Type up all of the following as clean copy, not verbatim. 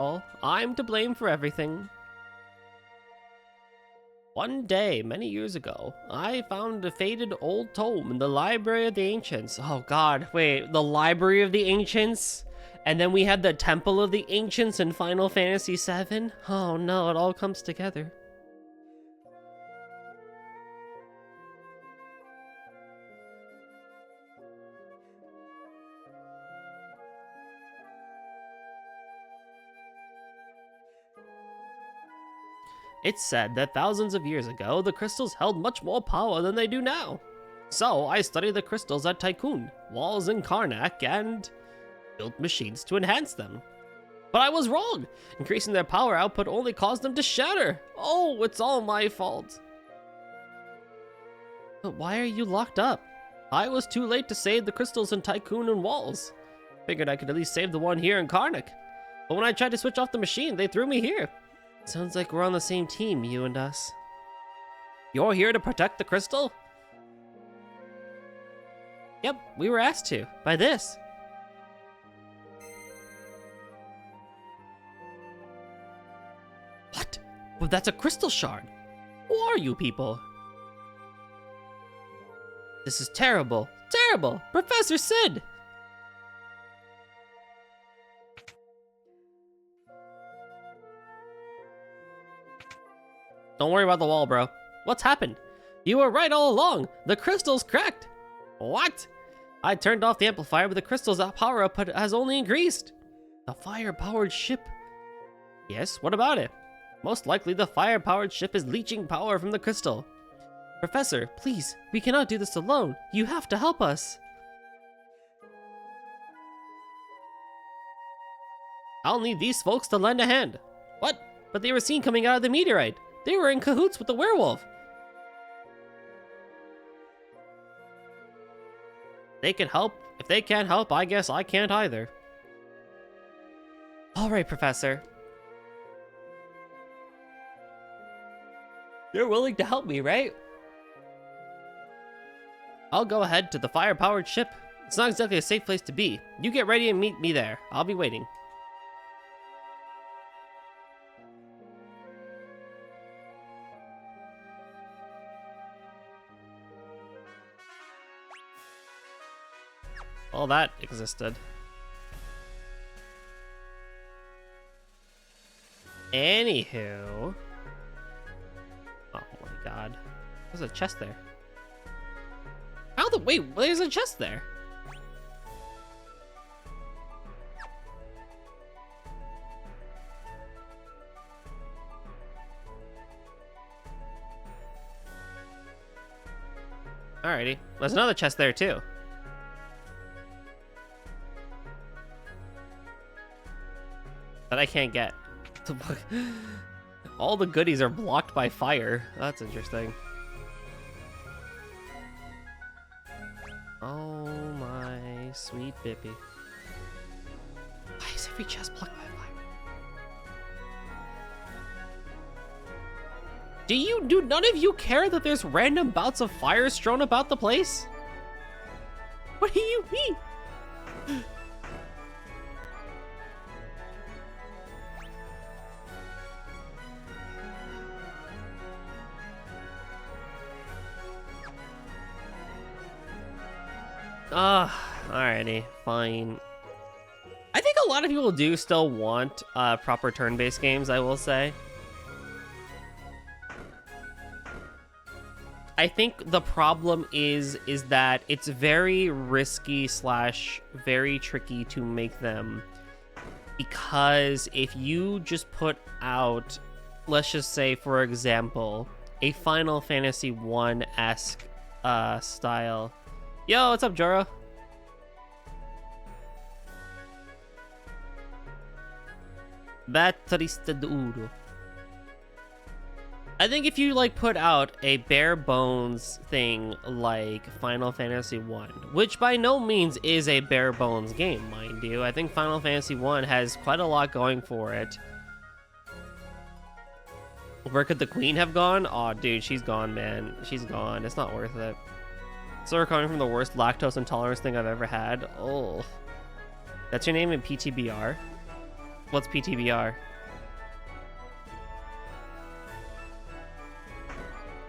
all. I'm to blame for everything. One day, many years ago, I found a faded old tome in the Library of the Ancients. Oh god, wait, the Library of the Ancients? And then we had the Temple of the Ancients in Final Fantasy VII? Oh no, it all comes together. It's said that thousands of years ago, the crystals held much more power than they do now. So I studied the crystals at Tycoon, Walls, and Karnak, and built machines to enhance them. But I was wrong! Increasing their power output only caused them to shatter! Oh, it's all my fault! But why are you locked up? I was too late to save the crystals in Tycoon and Walls. Figured I could at least save the one here in Karnak. But when I tried to switch off the machine, they threw me here. Sounds like we're on the same team, you and us. You're here to protect the crystal? Yep, we were asked to, by this. What? Well, that's a crystal shard. Who are you people? This is terrible. Terrible! Professor Sid! Don't worry about the wall, bro. What's happened? You were right all along. The crystal's cracked. What? I turned off the amplifier, but the crystal's power output has only increased. The fire-powered ship. Yes, what about it? Most likely the fire-powered ship is leeching power from the crystal. Professor, please, we cannot do this alone. You have to help us. I'll need these folks to lend a hand. What? But they were seen coming out of the meteorite. They were in cahoots with the werewolf. They can help. If they can't help, I guess I can't either. Alright, Professor. You're willing to help me, right? I'll go ahead to the fire-powered ship. It's not exactly a safe place to be. You get ready and meet me there. I'll be waiting. Well, that existed. Anywho. Oh my god. There's a chest there. Wait, there's a chest there. Alrighty. There's another chest there too. That I can't get. All the goodies are blocked by fire. That's interesting. Oh my sweet Bippy. Why is every chest blocked by fire? Do none of you care that there's random bouts of fire strewn about the place? What do you mean? Alrighty, fine. I think a lot of people do still want proper turn-based games, I will say. I think the problem is that it's very risky / very tricky to make them, because if you just put out, let's just say, for example, a Final Fantasy 1-esque style. Yo, what's up, Joro? Batterista duro. I think if you like put out a bare bones thing like Final Fantasy 1, which by no means is a bare bones game, mind you. I think Final Fantasy 1 has quite a lot going for it. Where could the queen have gone? Aw, dude, she's gone, man. She's gone. It's not worth it. So we're coming from the worst lactose intolerance thing I've ever had. Oh. That's your name in PTBR? What's PTBR?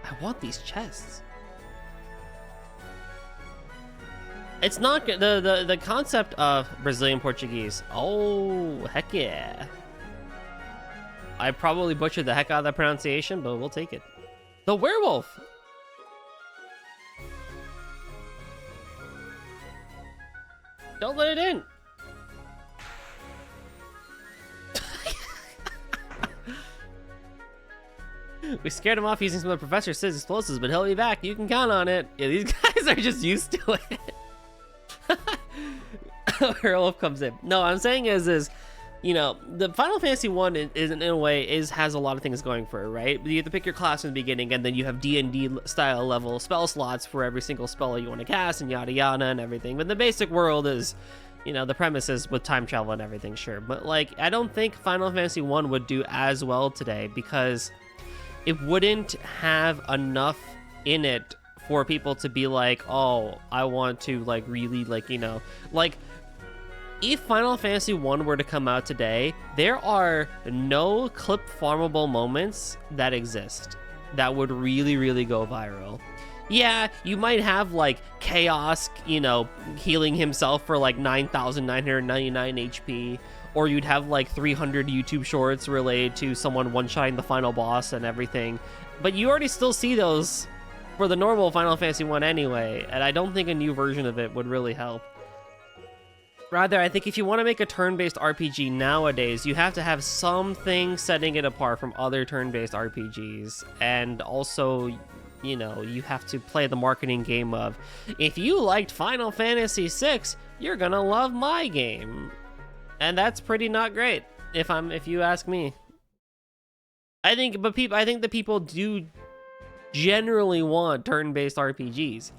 I want these chests. It's not the concept of Brazilian Portuguese. Oh, heck yeah. I probably butchered the heck out of that pronunciation, but we'll take it. The werewolf. Don't let it in. We scared him off using some of the Professor Sid's explosives, but he'll be back. You can count on it. Yeah, these guys are just used to it. Werewolf comes in. No, I'm saying is, you know, the Final Fantasy 1 is in a way has a lot of things going for it, right? You have to pick your class in the beginning, and then you have D&D style level spell slots for every single spell you want to cast, and yada yada and everything. But the basic world is, you know, the premises with time travel and everything, sure. But like, I don't think Final Fantasy 1 would do as well today because it wouldn't have enough in it for people to be like, oh, I want to like really like, you know, like if Final Fantasy 1 were to come out today, there are no clip farmable moments that exist that would really, really go viral. Yeah, you might have like Chaos, you know, healing himself for like 9,999 HP, or you'd have like 300 YouTube shorts related to someone one-shotting the final boss and everything. But you already still see those for the normal Final Fantasy 1 anyway, and I don't think a new version of it would really help. Rather, I think if you want to make a turn-based RPG nowadays, you have to have something setting it apart from other turn-based RPGs. And also, you know, you have to play the marketing game of, if you liked Final Fantasy VI, you're gonna love my game. And that's pretty not great, if you ask me. I think the people do generally want turn-based RPGs.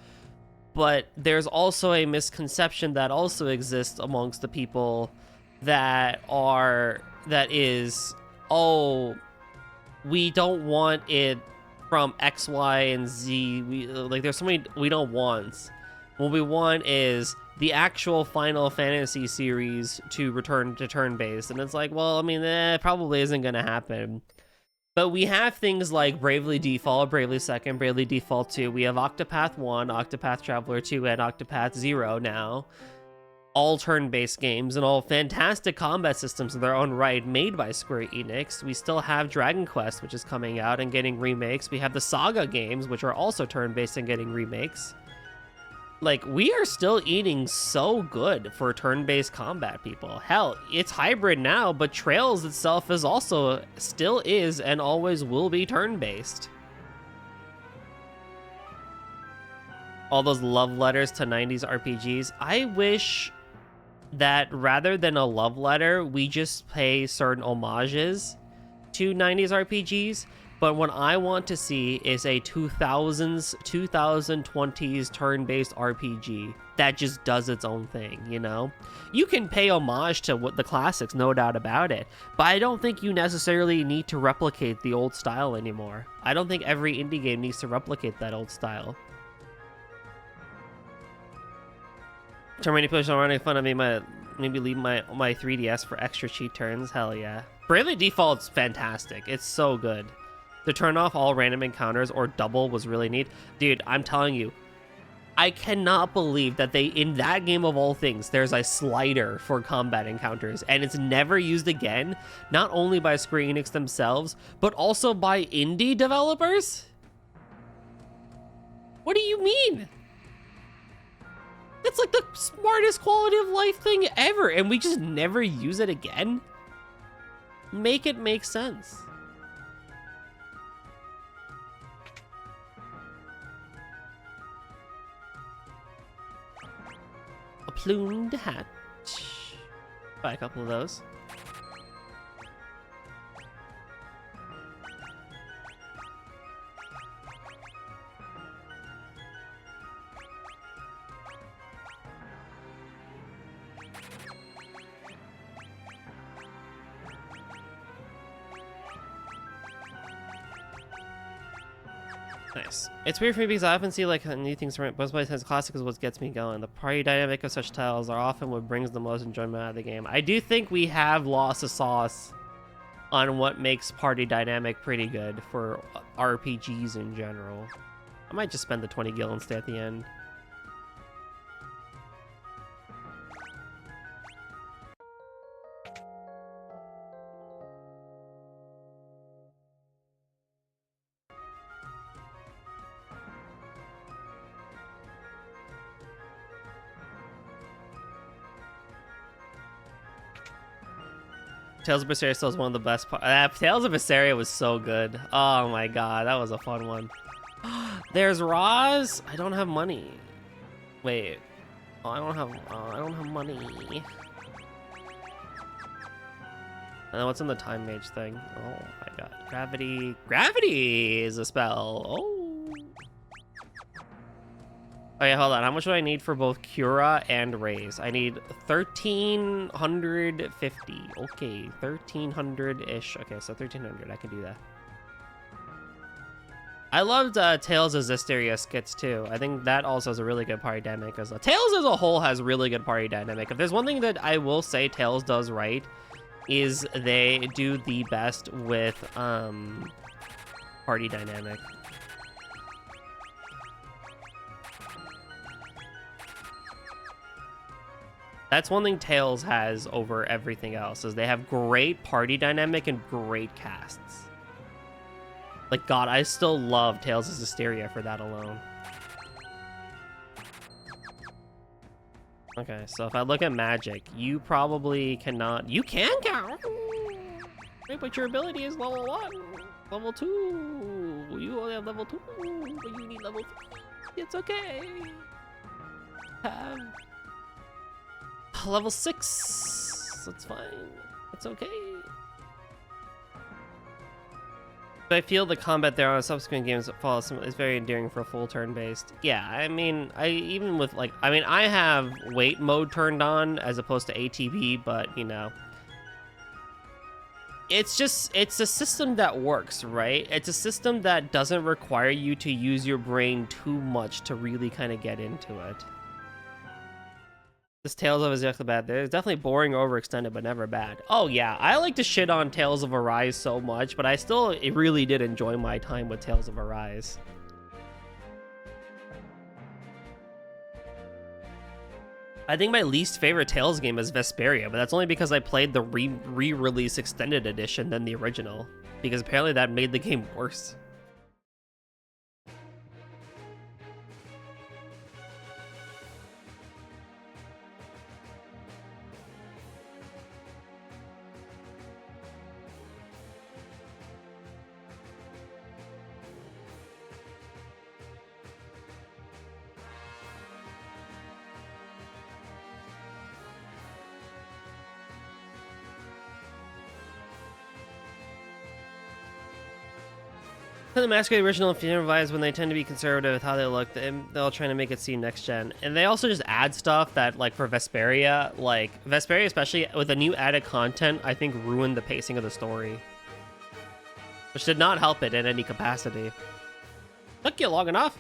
But there's also a misconception that also exists amongst the people that is, oh, we don't want it from X, Y, and Z. There's so many we don't want. What we want is the actual Final Fantasy series to return to turn-based. And it's like, well, I mean, it probably isn't going to happen. But we have things like Bravely Default, Bravely Second, Bravely Default 2. We have Octopath 1, Octopath Traveler 2, and Octopath 0 now. All turn-based games and all fantastic combat systems in their own right, made by Square Enix. We still have Dragon Quest, which is coming out and getting remakes. We have the Saga games, which are also turn-based and getting remakes. Like, we are still eating so good for turn-based combat, people. Hell, it's hybrid now, but Trails itself is also, still is, and always will be turn-based. All those love letters to 90s RPGs. I wish that rather than a love letter, we just pay certain homages to 90s RPGs. But what I want to see is a 2020s turn-based RPG that just does its own thing, you know? You can pay homage to what the classics, no doubt about it, but I don't think you necessarily need to replicate the old style anymore. I don't think every indie game needs to replicate that old style. Turn manipulation running fun of me, maybe leave my 3DS for extra cheat turns. Hell yeah. Bravely Default's fantastic. It's so good. To turn off all random encounters or double was really neat. Dude, I'm telling you, I cannot believe that in that game of all things, there's a slider for combat encounters, and it's never used again, not only by Square Enix themselves, but also by indie developers? What do you mean? That's like the smartest quality of life thing ever, and we just never use it again? Make it make sense. A plumed hat. Buy a couple of those. Nice. It's weird for me because I often see like new things from it. Most of my classic is what gets me going. The party dynamic of such titles are often what brings the most enjoyment out of the game. I do think we have lost the sauce on what makes party dynamic pretty good for RPGs in general. I might just spend the 20 gil and stay at the end. Tales of Berseria still is one of the best Tales of Berseria was so good. Oh my god, that was a fun one. There's Roz. I don't have money. Wait. Oh, I don't have money. And then what's in the time mage thing? Oh my god. Gravity. Gravity is a spell. Oh. Okay, hold on. How much do I need for both Cura and Raise? I need 1,350. Okay, 1,300-ish. Okay, so 1,300. I can do that. I loved Tales of Zestiria skits too. I think that also has a really good party dynamic as well. Tales as a whole has really good party dynamic. If there's one thing that I will say Tales does right, is they do the best with party dynamic. That's one thing Tales has over everything else, is they have great party dynamic and great casts. Like, God, I still love Tales of Zestiria for that alone. Okay, so if I look at magic, you probably cannot... You can count! Wait, but your ability is level 1. Level 2. You only have level 2, but you need level 3. It's okay. Level 6. That's fine. It's okay. But I feel the combat there on subsequent games that follow is very endearing for a full turn-based. Yeah, I mean, even with like, I have wait mode turned on as opposed to ATB, but you know, it's a system that works, right? It's a system that doesn't require you to use your brain too much to really kind of get into it. This Tales of is definitely bad. It's definitely boring or overextended, but never bad. Oh yeah, I like to shit on Tales of Arise so much, but I still really did enjoy my time with Tales of Arise. I think my least favorite Tales game is Vesperia, but that's only because I played the re-release extended edition than the original, because apparently that made the game worse. For the Masquerade original and Fusion revised, when they tend to be conservative with how they look, they're all trying to make it seem next gen. And they also just add stuff that, like for Vesperia, especially with the new added content, I think ruined the pacing of the story. Which did not help it in any capacity. Took you long enough.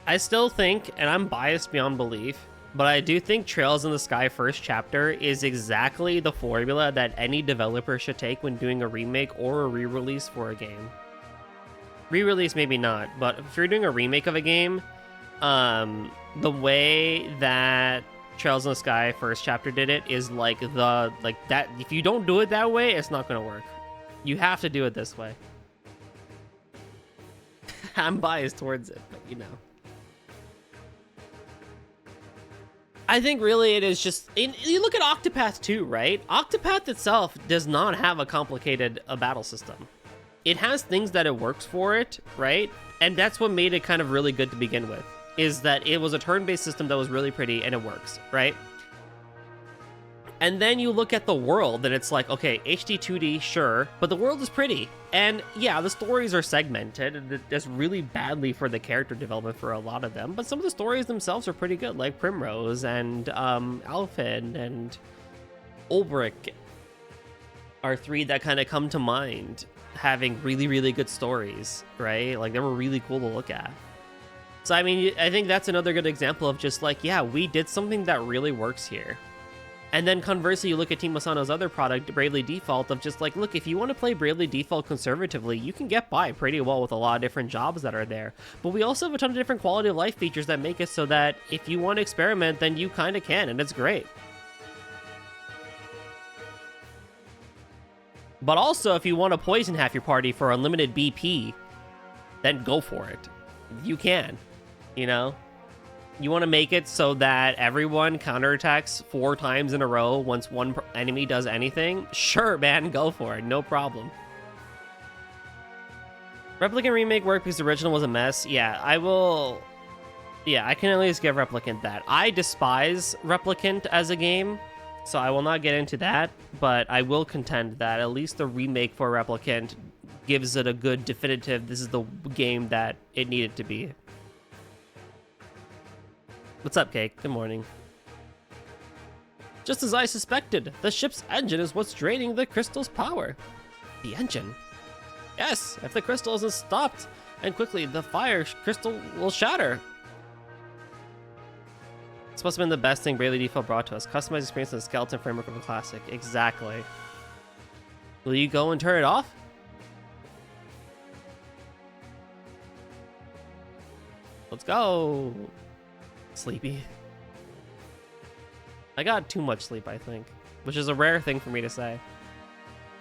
I still think, and I'm biased beyond belief, but I do think Trails in the Sky first chapter is exactly the formula that any developer should take when doing a remake or a re-release for a game. Re-release maybe not, but if you're doing a remake of a game, the way that Trails in the Sky first chapter did it is like that. If you don't do it that way, it's not gonna work. You have to do it this way. I'm biased towards it, but you know. I think really it is just, you look at Octopath 2, right? Octopath itself does not have a complicated battle system. It has things that it works for it, right? And that's what made it kind of really good to begin with, is that it was a turn-based system that was really pretty and it works, right? And then you look at the world and it's like, okay, HD 2D, sure, but the world is pretty. And yeah, the stories are segmented and it's really badly for the character development for a lot of them, but some of the stories themselves are pretty good, like Primrose and Alphen and Ulbrich are three that kind of come to mind. having really, really good stories, right? Like, they were really cool to look at. So, I mean, I think that's another good example of just like, yeah, we did something that really works here. And then conversely, you look at Team Asano's other product, Bravely Default, of just like, look, if you want to play Bravely Default conservatively, you can get by pretty well with a lot of different jobs that are there. But we also have a ton of different quality of life features that make it so that if you want to experiment, then you kind of can, and it's great. But also, if you want to poison half your party for unlimited BP, then go for it. You can, you know? You want to make it so that everyone counterattacks 4 times in a row once one enemy does anything? Sure, man, go for it. No problem. Replicant Remake worked because the original was a mess. Yeah, I will... Yeah, I can at least give Replicant that. I despise Replicant as a game, so I will not get into that, but I will contend that at least the remake for Replicant gives it a good definitive, this is the game that it needed to be. What's up, Cake? Good morning. Just as I suspected, the ship's engine is what's draining the crystal's power. The engine? Yes, if the crystal isn't stopped, and quickly, the fire crystal will shatter. It's supposed to have been the best thing Bravely Default brought to us. Customized experience in the skeleton framework of a classic. Exactly. Will you go and turn it off? Let's go. Sleepy. I got too much sleep, I think, which is a rare thing for me to say.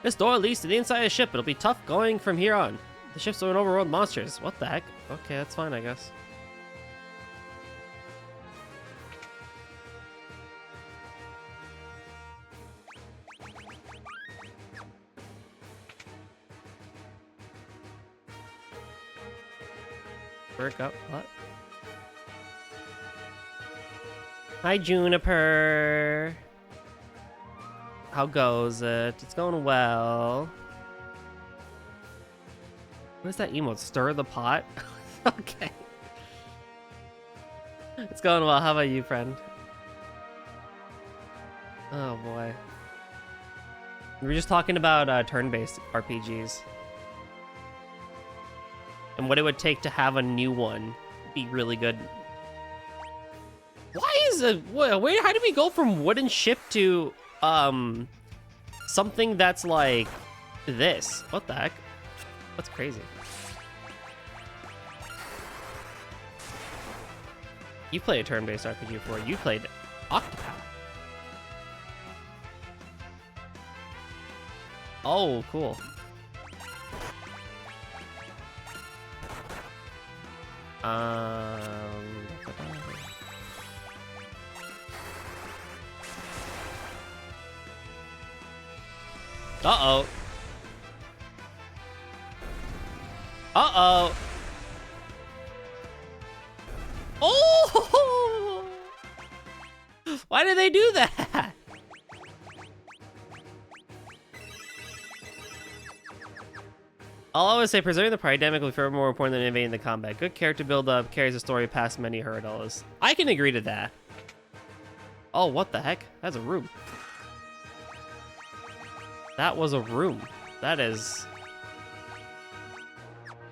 This door leads to the inside of the ship. It'll be tough going from here on. The ship's an overworld monsters. What the heck? Okay, that's fine, I guess. Work up. What? Hi, Juniper. How goes it? It's going well. What is that emote? Stir the pot? Okay. It's going well. How about you, friend? Oh, boy. We were just talking about turn-based RPGs. And what it would take to have a new one be really good. Why is it... Wait, how did we go from wooden ship to, something that's like this? What the heck? That's crazy. You played a turn-based RPG before. You played Octopath. Oh, cool. Uh-oh. Uh-oh. Oh! Why did they do that? I'll always say preserving the pride dynamic will be far more important than innovating the combat. Good character build-up carries a story past many hurdles. I can agree to that. Oh, what the heck? That's a room. That was a room. That is...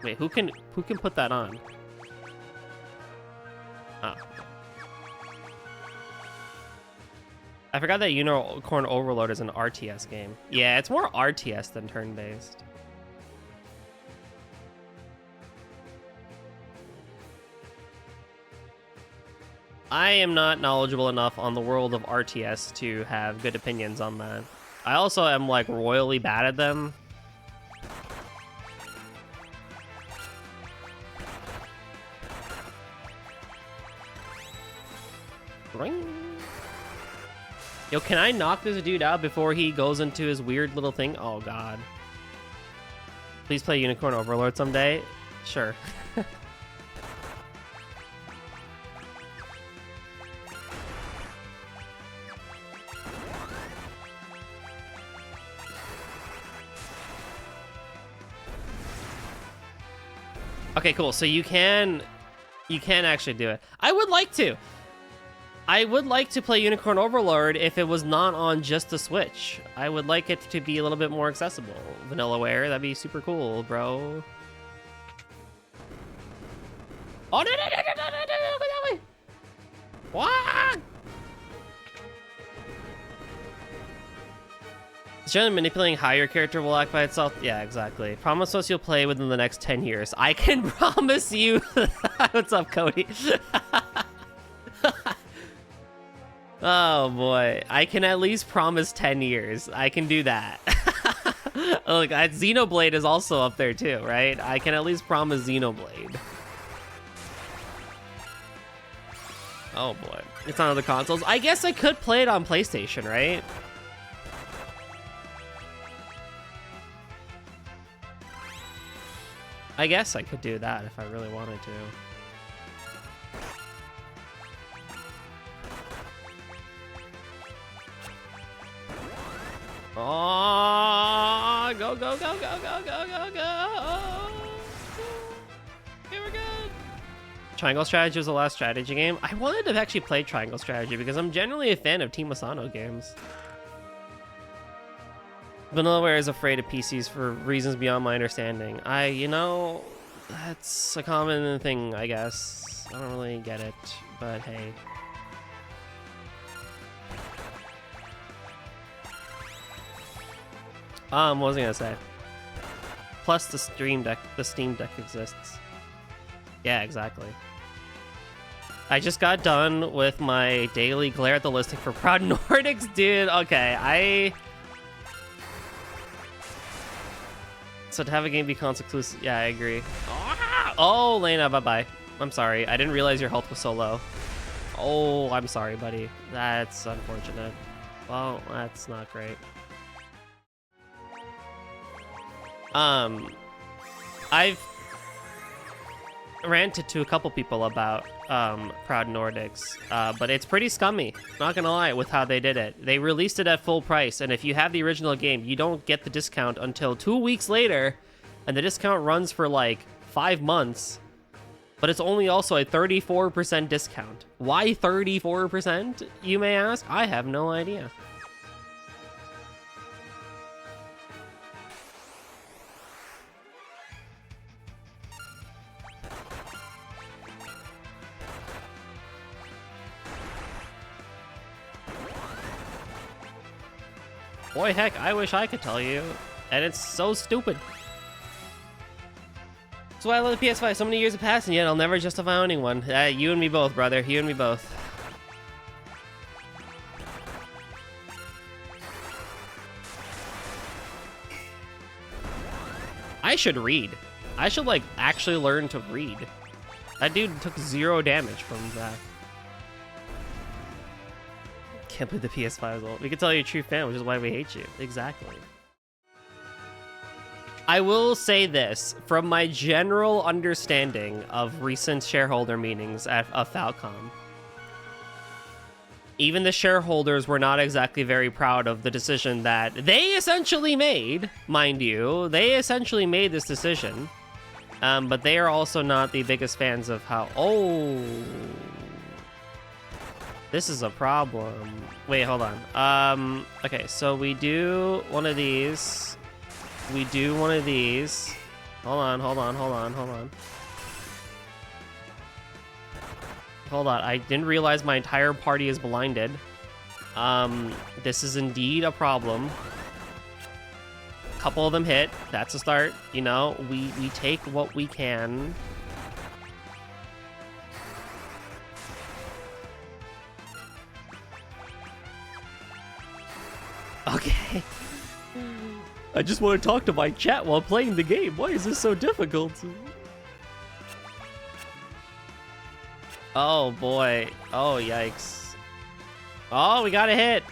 Wait, who can put that on? Oh. I forgot that Unicorn Overlord is an RTS game. Yeah, it's more RTS than turn-based. I am not knowledgeable enough on the world of RTS to have good opinions on that. I also am, like, royally bad at them. Ring. Yo, can I knock this dude out before he goes into his weird little thing? Oh, God. Please play Unicorn Overlord someday. Sure. Okay, cool. So you can actually do it. I would like to. I would like to play Unicorn Overlord if it was not on just the Switch. I would like it to be a little bit more accessible. Vanillaware, that'd be super cool, bro. Oh, no, go that way. What? Generally manipulating how your character will act by itself. Yeah, exactly. Promise us you'll play within the next 10 years. I can promise you. What's up, Cody? Oh boy, I can at least promise 10 years. I can do that. Look, Xenoblade is also up there too, right? I can at least promise Xenoblade. Oh boy, it's on other consoles. I guess I could play it on PlayStation, right? I guess I could do that if I really wanted to. Oh, go, go, go, go, go, go, go, go. Okay, we're good. Triangle Strategy was the last strategy game. I wanted to actually play Triangle Strategy because I'm generally a fan of Team Asano games. Vanillaware is afraid of PCs for reasons beyond my understanding. You know, that's a common thing, I guess. I don't really get it, but hey. What was I gonna say? Plus the Steam Deck exists. Yeah, exactly. I just got done with my daily glare at the listing for Proud Nordics, dude. Okay, So to have a game be console exclusive, yeah, I agree. Oh, Lena, bye-bye. I'm sorry, I didn't realize your health was so low. Oh, I'm sorry, buddy. That's unfortunate. Well, that's not great. I've ranted to a couple people about Proud Nordics, but it's pretty scummy, not gonna lie, with how they did it. They released it at full price, and if you have the original game, you don't get the discount until 2 weeks later, and the discount runs for like 5 months, but it's only also a 34% discount. Why 34%, you may ask? I have no idea. Boy, heck, I wish I could tell you. And it's so stupid. That's why I love the PS5. So many years have passed, and yet I'll never justify owning one. You and me both, brother. You and me both. I should read. I should, like, actually learn to read. That dude took 0 damage from that. Can't believe the PS5 is old. We can tell you're a true fan, which is why we hate you. Exactly. I will say this, from my general understanding of recent shareholder meetings of Falcom, even the shareholders were not exactly very proud of the decision that they essentially made, mind you. They essentially made this decision, but they are also not the biggest fans of how... Oh... This is a problem. Wait, hold on. Okay, so we do one of these. We do one of these. Hold on. Hold on, I didn't realize my entire party is blinded. This is indeed a problem. A couple of them hit. That's a start. You know, we take what we can. Okay. I just want to talk to my chat while playing the game. Why is this so difficult? Oh boy. Oh yikes. Oh, we got a hit.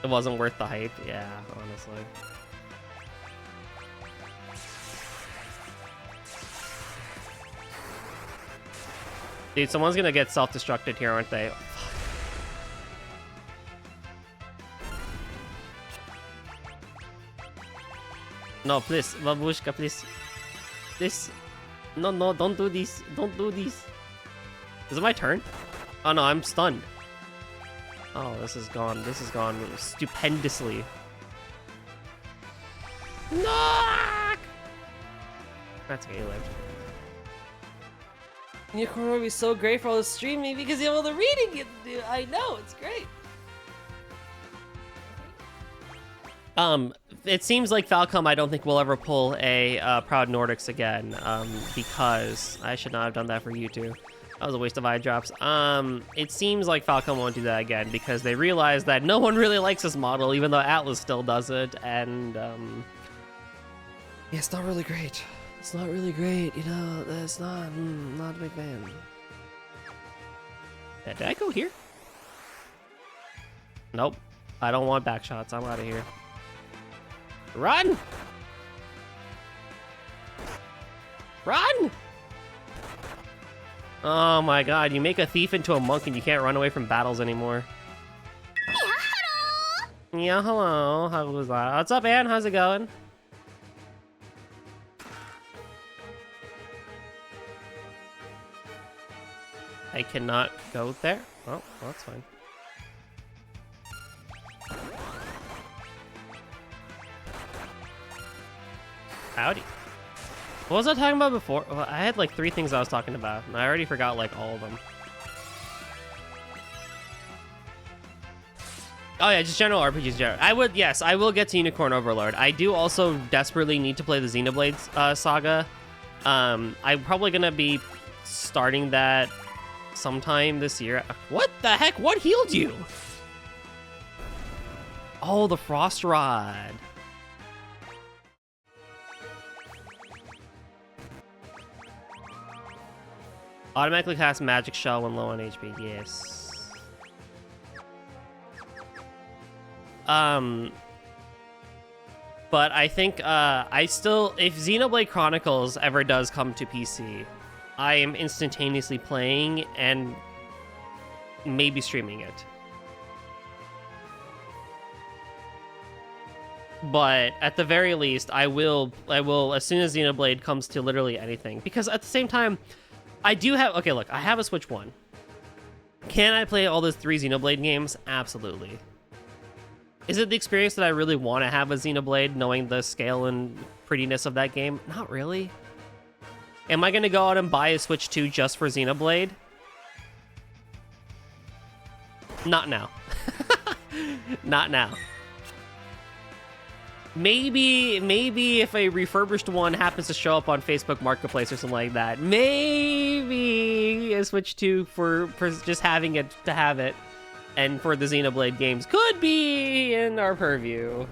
It wasn't worth the hype. Yeah, honestly. Dude, someone's gonna get self-destructed here, aren't they? No, please, Babushka, please. Please. No, no, don't do this. Don't do this. Is it my turn? Oh no, I'm stunned. Oh, this is gone. This is gone stupendously. Knock! That's okay, he lived. Unicorn would be so great for all the streaming because you have all the reading you do. I know, it's great. It seems like Falcom I don't think will ever pull a Proud Nordics again, because I should not have done that for you two. That was a waste of eye drops. It seems like Falcom won't do that again because they realize that no one really likes this model, even though Atlas still does it, and yeah, it's not really great. It's not really great, you know. It's not a big fan. Yeah, did I go here? Nope. I don't want back shots. I'm out of here. Run! Run! Oh my god, you make a thief into a monk and you can't run away from battles anymore. Yeah, hello. How was that? What's up, Ann? How's it going? I cannot go there. Oh, well, that's fine. Howdy. What was I talking about before? Well, I had like 3 things I was talking about, and I already forgot like all of them. Oh yeah, just general RPGs. Yes, I will get to Unicorn Overlord. I do also desperately need to play the Xenoblade saga. I'm probably gonna be starting that sometime this year. What the heck? What healed you? Oh, the Frost Rod. Automatically cast Magic Shell when low on HP. Yes. But I think I still, if Xenoblade Chronicles ever does come to PC, I am instantaneously playing and maybe streaming it. But at the very least, I will as soon as Xenoblade comes to literally anything, because at the same time, I do have, okay, look, I have a Switch 1. Can I play all those 3 Xenoblade games? Absolutely. Is it the experience that I really want to have with Xenoblade, knowing the scale and prettiness of that game? Not really. Am I going to go out and buy a Switch 2 just for Xenoblade? Not now. Not now. Maybe if a refurbished one happens to show up on Facebook Marketplace or something like that, maybe a Switch 2 for just having it to have it, and for the Xenoblade games could be in our purview.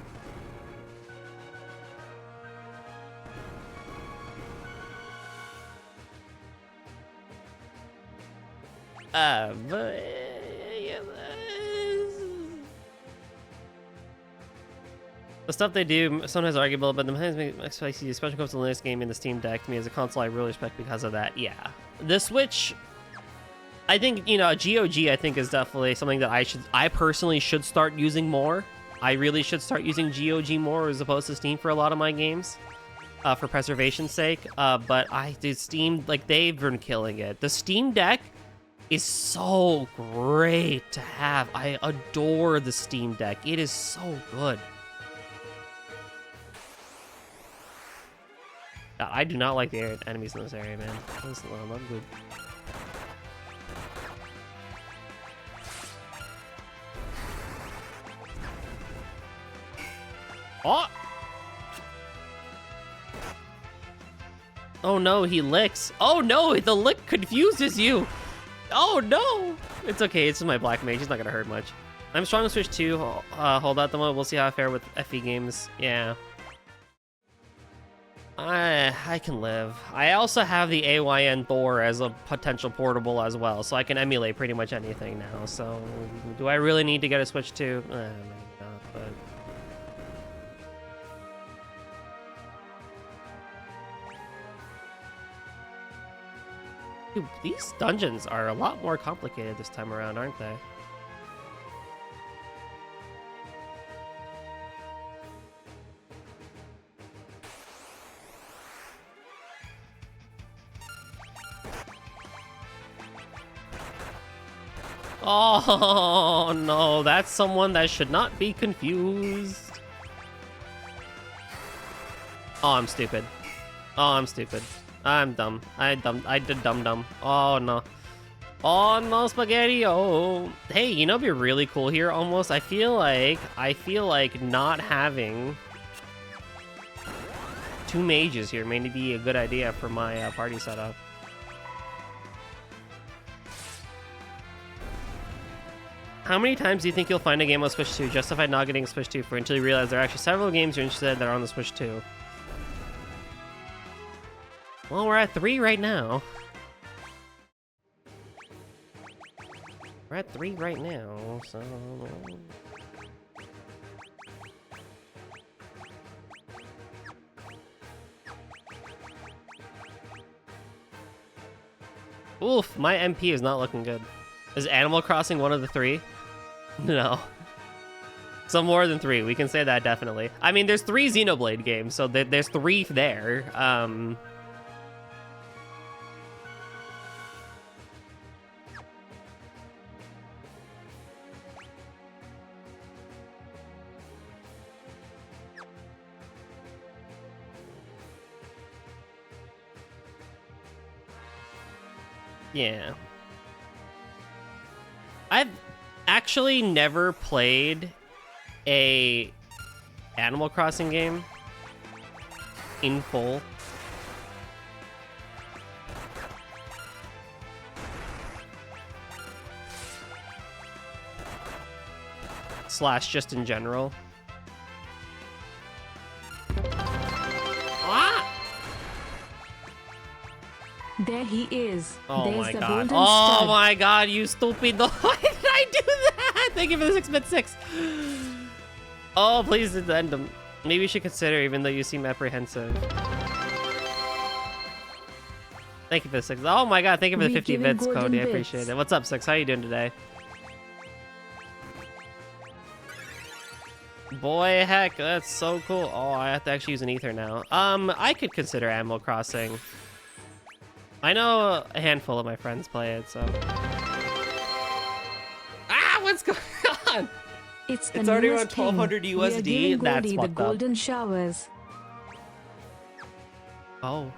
But yeah, the stuff they do sometimes arguable, but the mechanics make spicy, especially comes to the latest game in the Steam Deck. To me, as a console, I really respect because of that. Yeah, the Switch, I think, you know, GOG, I think, is definitely something that I personally should start using more. I really should start using GOG more as opposed to Steam for a lot of my games, for preservation's sake. But Steam, like, they've been killing it. The Steam Deck is so great to have. I adore the Steam Deck. It is so good. I do not like the enemies in this area, man. This is not good. Oh! Oh no, he licks. Oh no, the lick confuses you. Oh no! It's okay, it's my black mage. He's not gonna hurt much. I'm strong on Switch 2. Hold out the moment. We'll see how I fare with FE games. Yeah. I can live. I also have the AYN Thor as a potential portable as well, so I can emulate pretty much anything now. So, do I really need to get a Switch 2? Maybe not, but... Dude, these dungeons are a lot more complicated this time around, aren't they? Oh no, that's someone that should not be confused. Oh, I'm stupid. Oh, I'm stupid. I'm dumb. I did dumb. Oh no. Oh no, spaghetti. Oh. Hey, you know what'd be really cool here almost? I feel like not having two mages here may be a good idea for my party setup. How many times do you think you'll find a game on Switch 2 justified not getting Switch 2 for until you realize there are actually several games you're interested in that are on the Switch 2? Well, we're at 3 right now. We're at 3 right now, so... Oof, my MP is not looking good. Is Animal Crossing one of the 3? No. So more than 3, we can say that definitely. I mean, there's 3 Xenoblade games, so there's 3 there. Yeah. I've actually never played a Animal Crossing game in full. Slash just in general. There he is. Oh There's my the god. golden Oh stud. my god, you stupid. Why did I do that? Thank you for the 6-bit-6. Oh, please end them. Maybe you should consider, even though you seem apprehensive. Thank you for the 6. Oh my god, thank you for the 50 bits, Cody. I appreciate it. What's up, 6? How are you doing today? Boy, heck, that's so cool. Oh, I have to actually use an ether now. I could consider Animal Crossing. I know a handful of my friends play it, so... Ah, what's going on? It's already around 1200 USD. That's the fucked up. golden showers. Oh.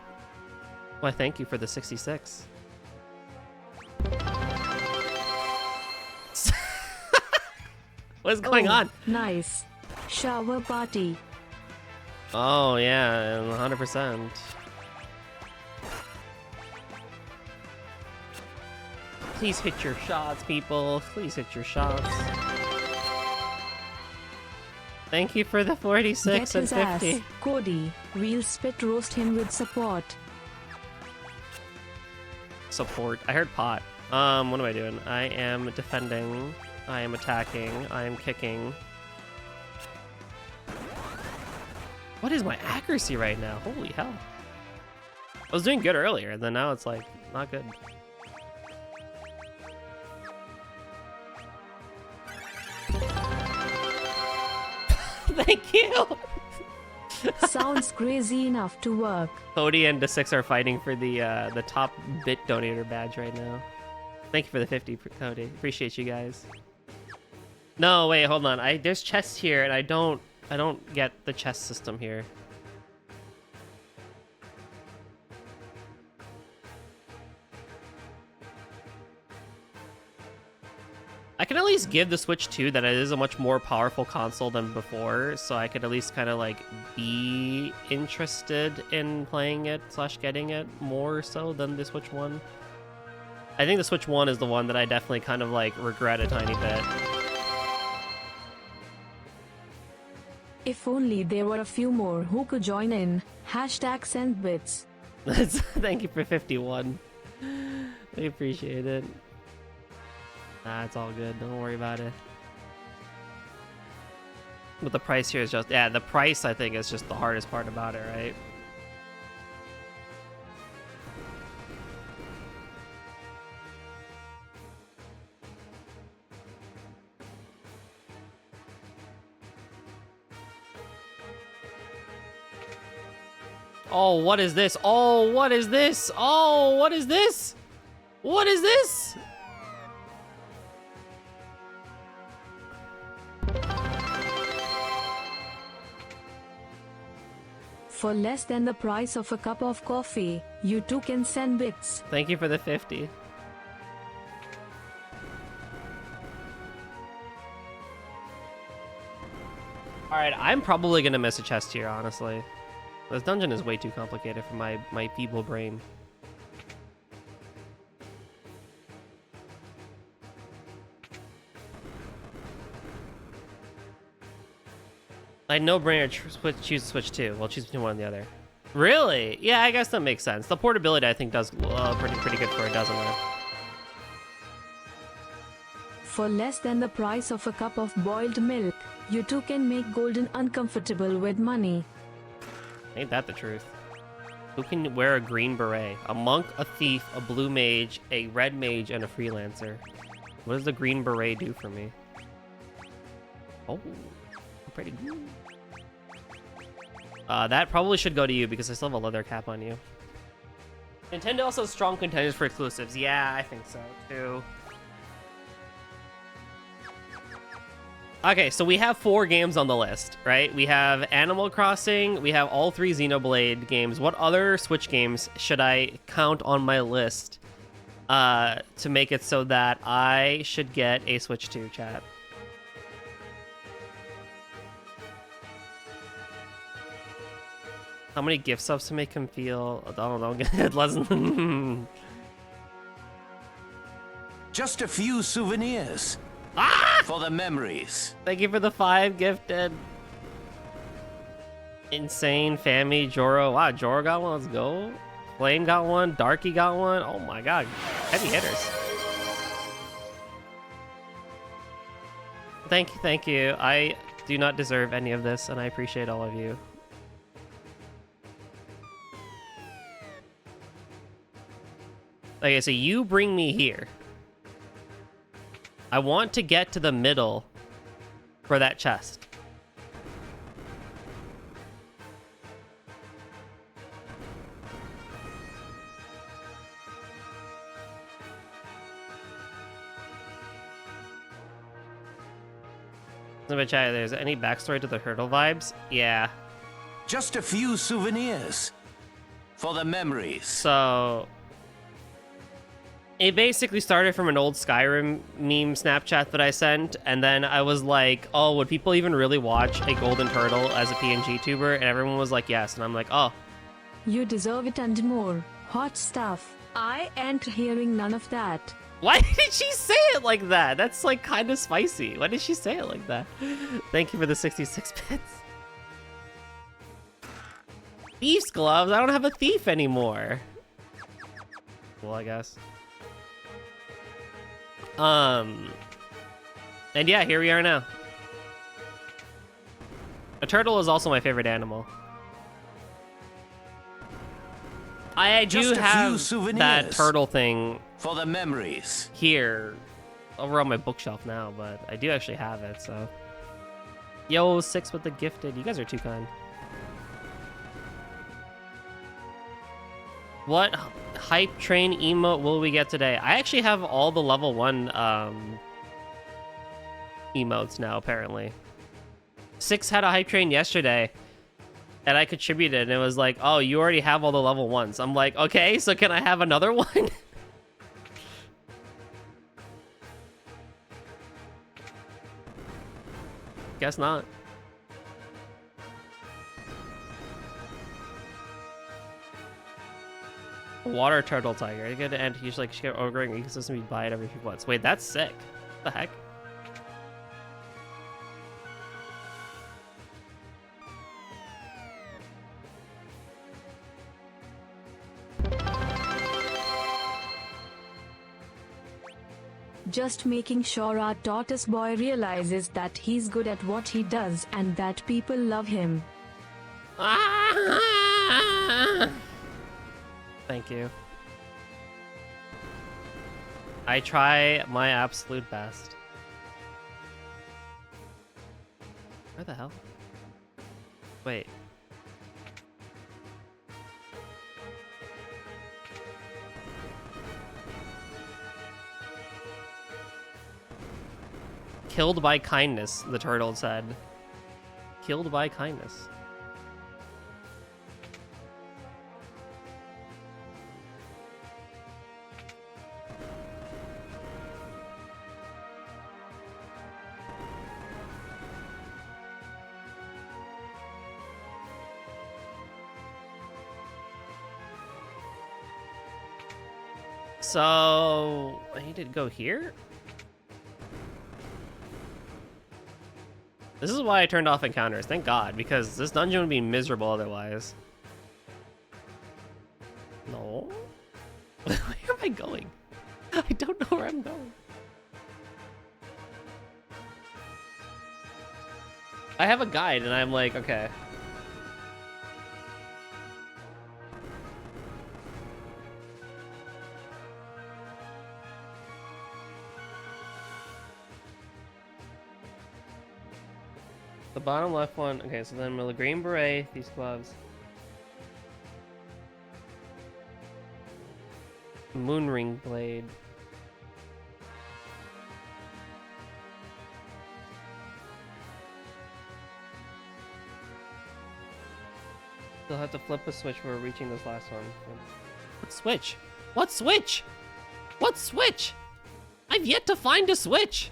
Well, thank you for the 66. What's going on? Nice. Shower party. Oh, yeah, 100%. Please hit your shots, people. Please hit your shots. Thank you for the 46 Get and his 50. ass, Cody. We'll spit roast him with support. Support. I heard pot. What am I doing? I am defending. I am attacking. I am kicking. What is my accuracy right now? Holy hell. I was doing good earlier, and then now it's like, not good. Thank you! Sounds crazy enough to work. Cody and the 6 are fighting for the top bit donator badge right now. Thank you for the 50, Cody. Appreciate you guys. No, wait, hold on. There's chests here, and I don't get the chest system here. I can at least give the Switch 2 that it is a much more powerful console than before, so I could at least kind of like be interested in playing it / getting it more so than the Switch 1. I think the Switch 1 is the one that I definitely kind of like regret a tiny bit. If only there were a few more who could join in. Hashtag send bits. Thank you for 51. I appreciate it. Nah, it's all good. Don't worry about it. But the price here is just... Yeah, the price, I think, is just the hardest part about it, right? Oh, what is this? Oh, what is this? Oh, what is this? What is this? For less than the price of a cup of coffee, you too can send bits. Thank you for the 50. Alright, I'm probably gonna miss a chest here, honestly. This dungeon is way too complicated for my feeble brain. I no brainer choose switch two. Well, choose between one and the other. Really? Yeah, I guess that makes sense. The portability I think does pretty good for it, doesn't it? For less than the price of a cup of boiled milk, you too can make golden uncomfortable with money. Ain't that the truth? Who can wear a green beret? A monk, a thief, a blue mage, a red mage, and a freelancer. What does the green beret do for me? Oh, pretty good. That probably should go to you because I still have a leather cap on you. Nintendo also has strong contenders for exclusives. Yeah, I think so too. Okay, so we have 4 games on the list, right? We have Animal Crossing, we have all 3 Xenoblade games. What other Switch games should I count on my list to make it so that I should get a Switch 2, chat? How many gift subs to make him feel? I don't know. Less than... Just a few souvenirs. For the memories. Thank you for the 5 gifted. Insane, Fami, Joro. Wow, Joro got one. Let's go. Flame got one. Darky got one. Oh my god. Heavy hitters. Thank you. I do not deserve any of this, and I appreciate all of you. Okay, so you bring me here. I want to get to the middle for that chest. There's any backstory to the Hurdle vibes? Yeah. Just a few souvenirs. For the memories. So... it basically started from an old Skyrim meme Snapchat that I sent, and then I was like, oh, would people even really watch a golden turtle as a PNG tuber? And everyone was like, yes. And I'm like, oh. You deserve it and more. Hot stuff. I ain't hearing none of that. Why did she say it like that? That's like kind of spicy. Why did she say it like that? Thank you for the 66 bits. Thief's gloves? I don't have a thief anymore. Well, I guess. And yeah, here we are now. A turtle is also my favorite animal. I do have that turtle thing for the memories here over on my bookshelf now, but I do actually have it, so. Yo, 6 with the gifted. You guys are too kind. What hype train emote will we get today? I actually have all the level 1 emotes now, apparently. 6 had a hype train yesterday, and I contributed, and it was like, oh, you already have all the level 1s. I'm like, okay, so can I have another one? Guess not. Water turtle tiger. You get to end usually like she get overgrowing ecosystem, you buy it every few months. Wait, that's sick. What the heck? Just making sure our tortoise boy realizes that he's good at what he does and that people love him. Thank you. I try my absolute best. Where the hell? Wait. Killed by kindness, the turtle said. Killed by kindness. So I need to go here. This is why I turned off encounters, thank God, because this dungeon would be miserable otherwise. No? Where am I going? I don't know where I'm going. I have a guide and I'm like, okay. The bottom left one. Okay, so then the green beret, these gloves. Moonring blade. Still have to flip a switch for reaching this last one. What switch? What switch? What switch? I've yet to find a switch.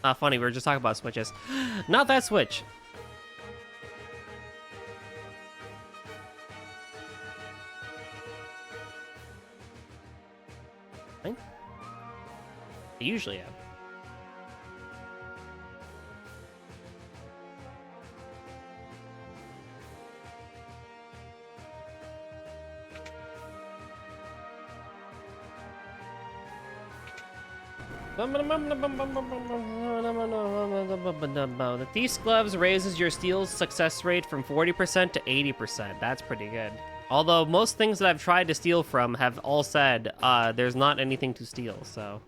Not funny, we were just talking about switches. Not that switch. I usually am. The Thief's Gloves raises your steal success rate from 40% to 80%. That's pretty good. Although most things that I've tried to steal from have all said there's not anything to steal, so...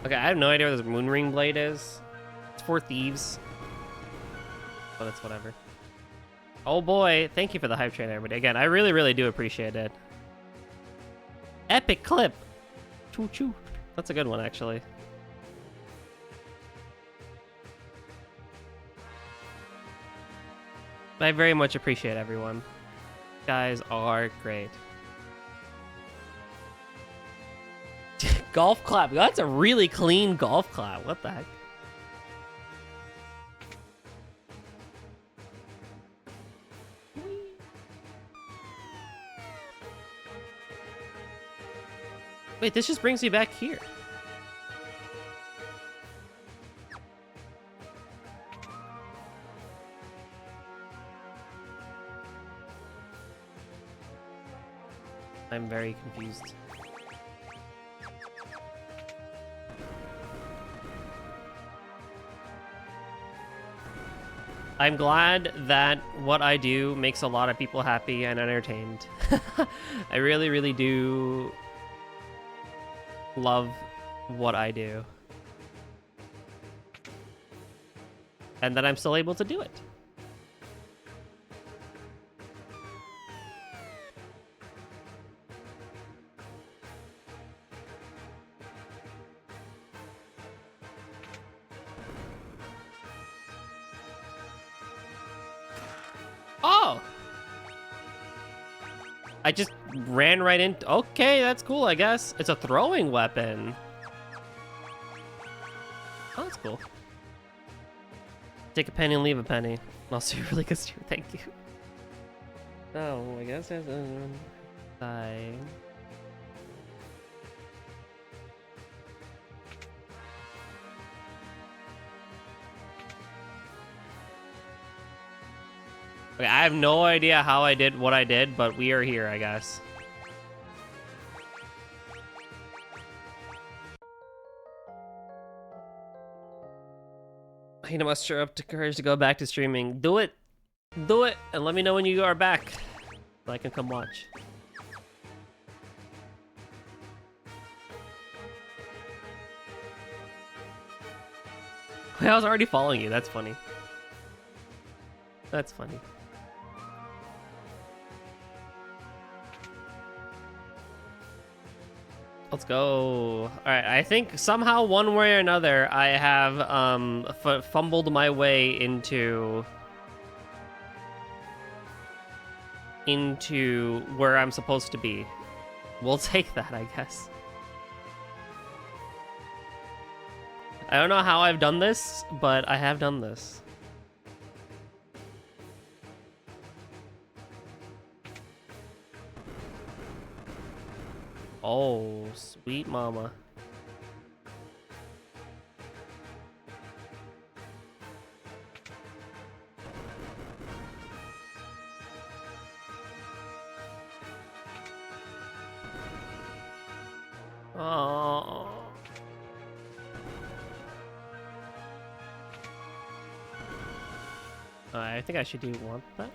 Okay, I have no idea what this Moonring Blade is. It's for thieves. But it's whatever. Oh boy, thank you for the hype train, everybody. Again, I really, really do appreciate it. Epic clip! Choo choo. That's a good one, actually. I very much appreciate everyone. You guys are great. Golf clap. That's a really clean golf clap. What the heck? Wait, this just brings me back here. I'm very confused. I'm glad that what I do makes a lot of people happy and entertained. I really, really do love what I do. And that I'm still able to do it. Oh! I just ran right in. Okay, that's cool, I guess. It's a throwing weapon. Oh, that's cool. Take a penny and leave a penny. Also, really good steer. Thank you. Oh, I guess there's a side. Okay, I have no idea how I did what I did, but we are here, I guess. I need to muster up the courage to go back to streaming. Do it! Do it! And let me know when you are back, so I can come watch. I was already following you, that's funny. That's funny. Let's go. Alright, I think somehow, one way or another, I have fumbled my way into into where I'm supposed to be. We'll take that, I guess. I don't know how I've done this, but I have done this. Oh, sweet mama. Oh. I think I should do want that.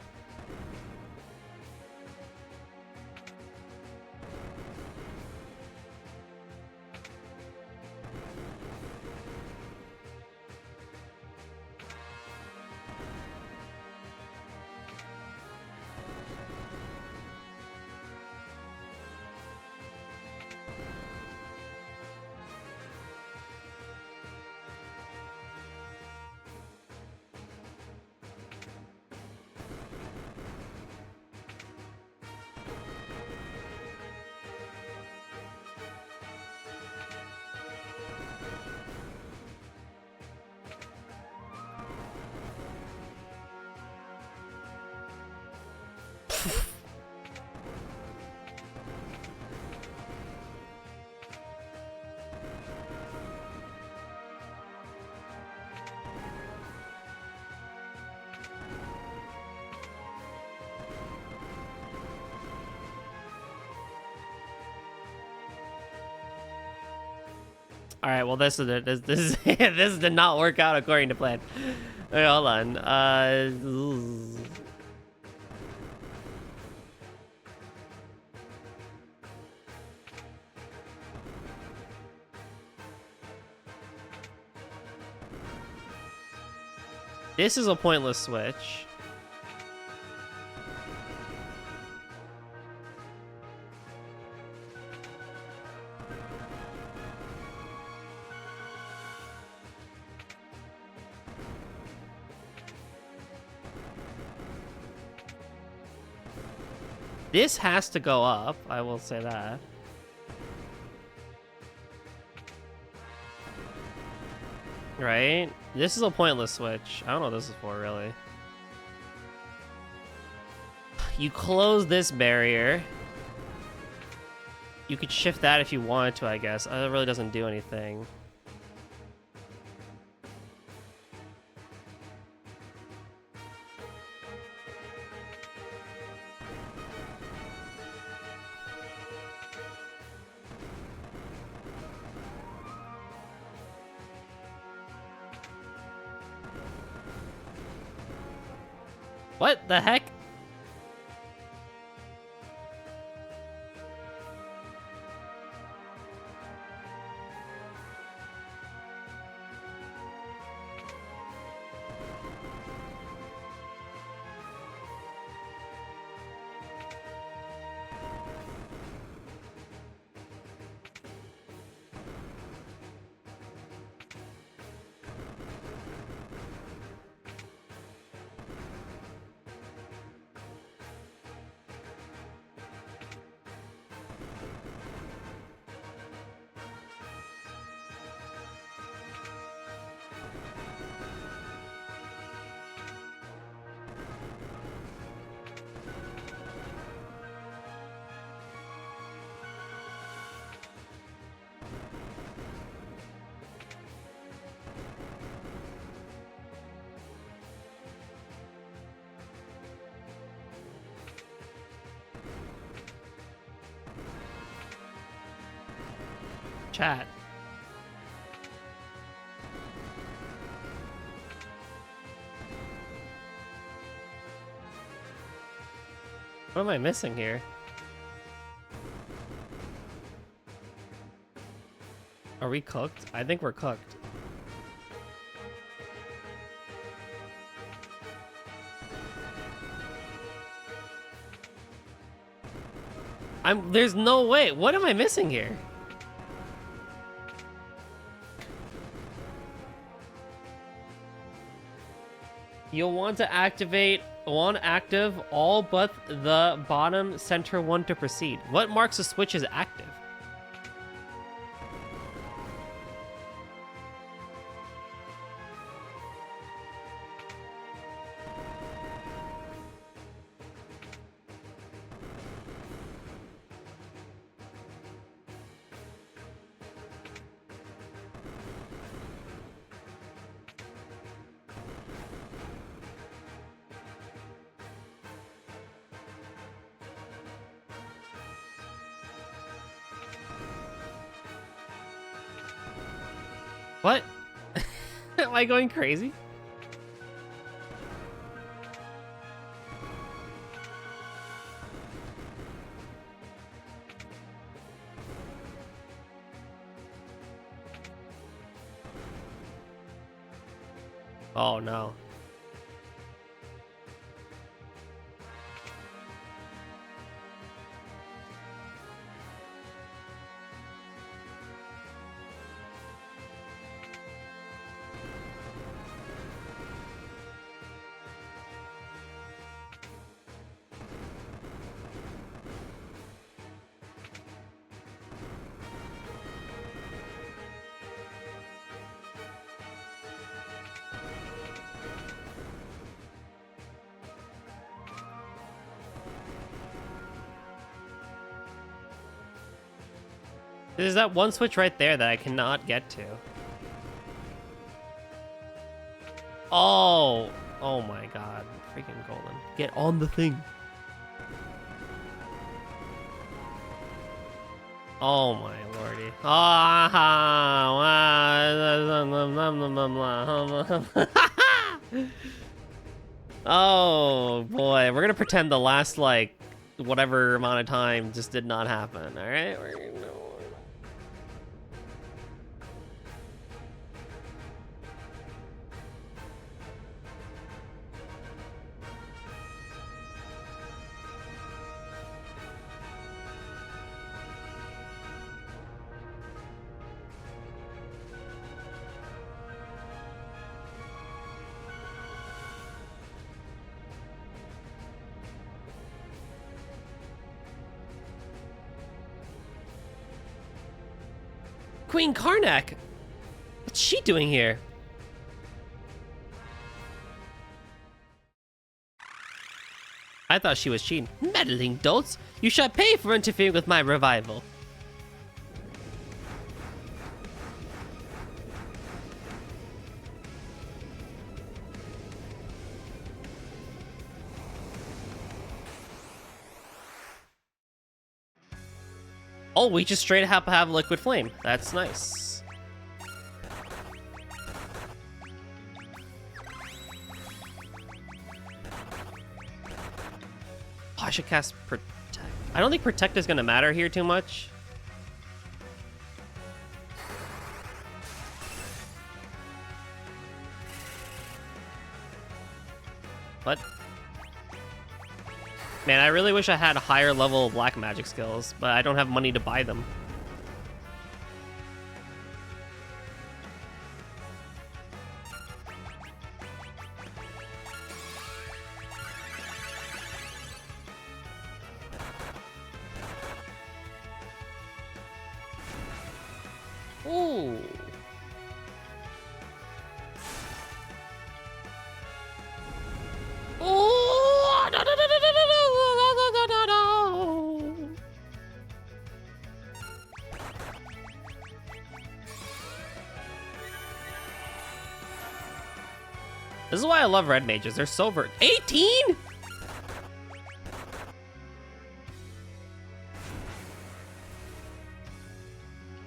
All right, well this is it. This is this did not work out according to plan. Okay, hold on. This is a pointless switch. This has to go up, I will say that. Right? This is a pointless switch. I don't know what this is for, really. You close this barrier. You could shift that if you wanted to, I guess. It really doesn't do anything. What the heck? Chat. What am I missing here? Are we cooked? I think we're cooked. There's no way. What am I missing here? You'll want to activate one active, all but the bottom center one to proceed. What marks a switch as active? What? Am I going crazy? Oh no. There's that one switch right there that I cannot get to. Oh! Oh my god. Freaking golden. Get on the thing. Oh my lordy. Oh boy. We're gonna pretend the last, like, whatever amount of time just did not happen. Alright? We're gonna... Queen Karnak! What's she doing here? I thought she was cheating. Meddling dolts! You shall pay for interfering with my revival. Oh, we just straight up have liquid flame. That's nice. Oh, I should cast Protect. I don't think Protect is gonna matter here too much. What? Man, I really wish I had a higher level black magic skills, but I don't have money to buy them. Ooh. Oh, no, no, no, no, no, no, no, no, no, no. This is why I love red mages. They're so 18?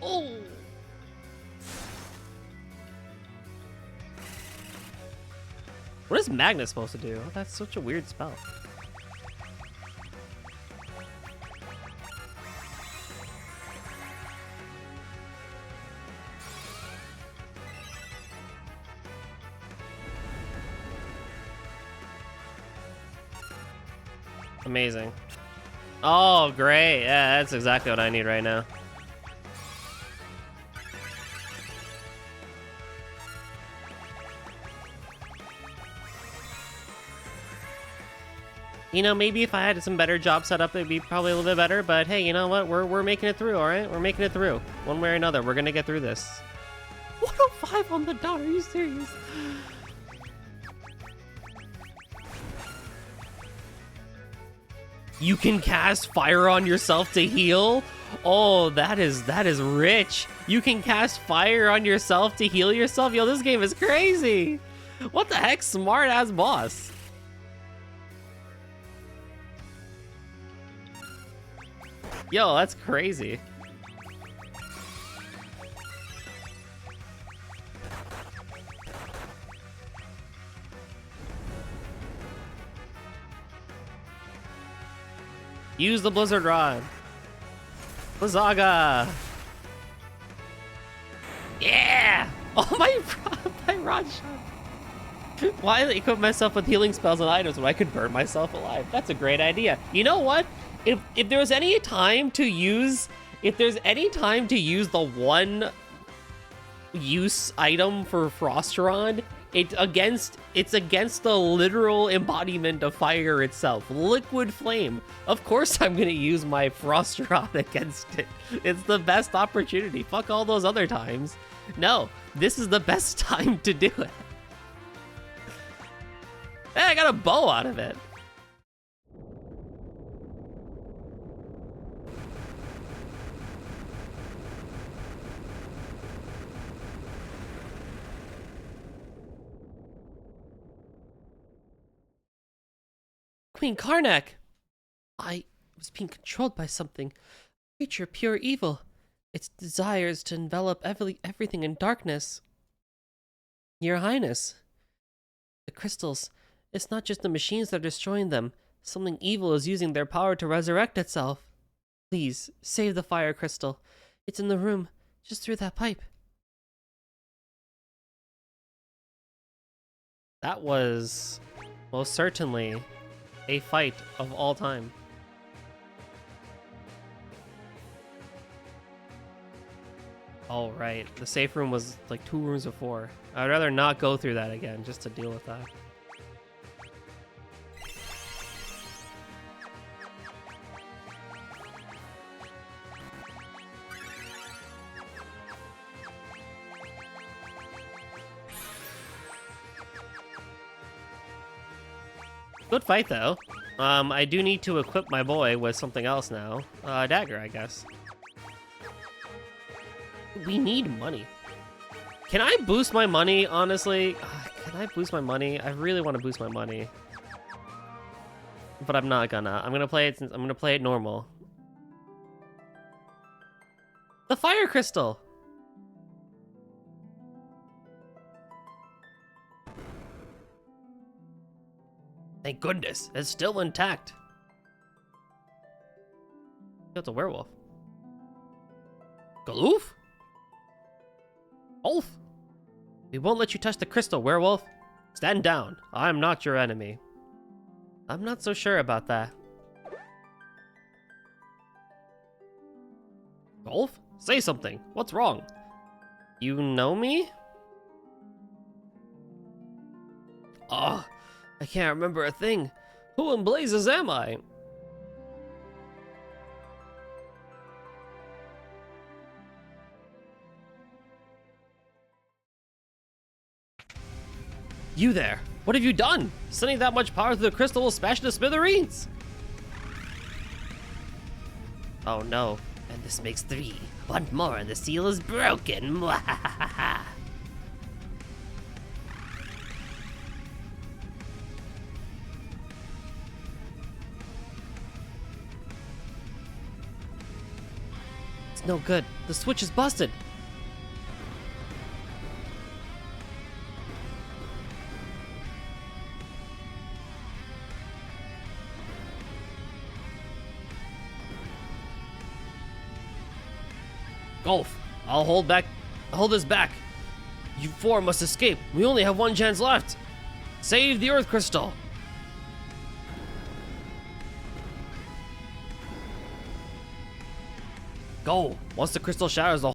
Oh. What is Magnus supposed to do? Oh, that's such a weird spell. Amazing. Oh, great. Yeah, that's exactly what I need right now. You know, maybe if I had some better job set up, it'd be probably a little bit better. But hey, you know what? We're making it through, all right? We're making it through. One way or another, we're gonna get through this. 105 on the dot. Are you serious? You can cast fire on yourself to heal? Oh, that is rich. You can cast fire on yourself to heal yourself? Yo, this game is crazy. What the heck? Smart ass boss. Yo, that's crazy. Use the Blizzard Rod. Blizzaga. Yeah! Oh, my rod shot. Why equip myself with healing spells and items when I could burn myself alive? That's a great idea. You know what? If there was any time to use, the one use item for Frost Rod, it's against the literal embodiment of fire itself, liquid flame. Of course I'm gonna use my Frost Rod against it. It's the best opportunity. Fuck all those other times. No, this is the best time to do it. Hey, I got a bow out of it. Queen Karnak! I was being controlled by something. A creature pure evil. Its desires to envelop everything in darkness. Your Highness. The crystals. It's not just the machines that are destroying them. Something evil is using their power to resurrect itself. Please, save the fire crystal. It's in the room, just through that pipe. That was most certainly a fight of all time. All right, the safe room was like 2 rooms before. I'd rather not go through that again just to deal with that. Good fight, though. I do need to equip my boy with something else now. Dagger, I guess. We need money. Can I boost my money, honestly? Can I boost my money? I really want to boost my money. But I'm not gonna. I'm gonna play it normal. The fire crystal! Thank goodness, it's still intact. It's a werewolf. Galoof? Wolf? We won't let you touch the crystal, werewolf. Stand down. I'm not your enemy. I'm not so sure about that. Golf? Say something. What's wrong? You know me? Ugh. I can't remember a thing. Who in blazes am I? You there! What have you done? Sending that much power through the crystal will smash to smithereens! Oh no, and this makes 3. 1 more and the seal is broken! It's no good. The switch is busted. Golf, I'll hold this back. You 4 must escape. We only have 1 chance left. Save the Earth Crystal. Go. Once the crystal shatters, the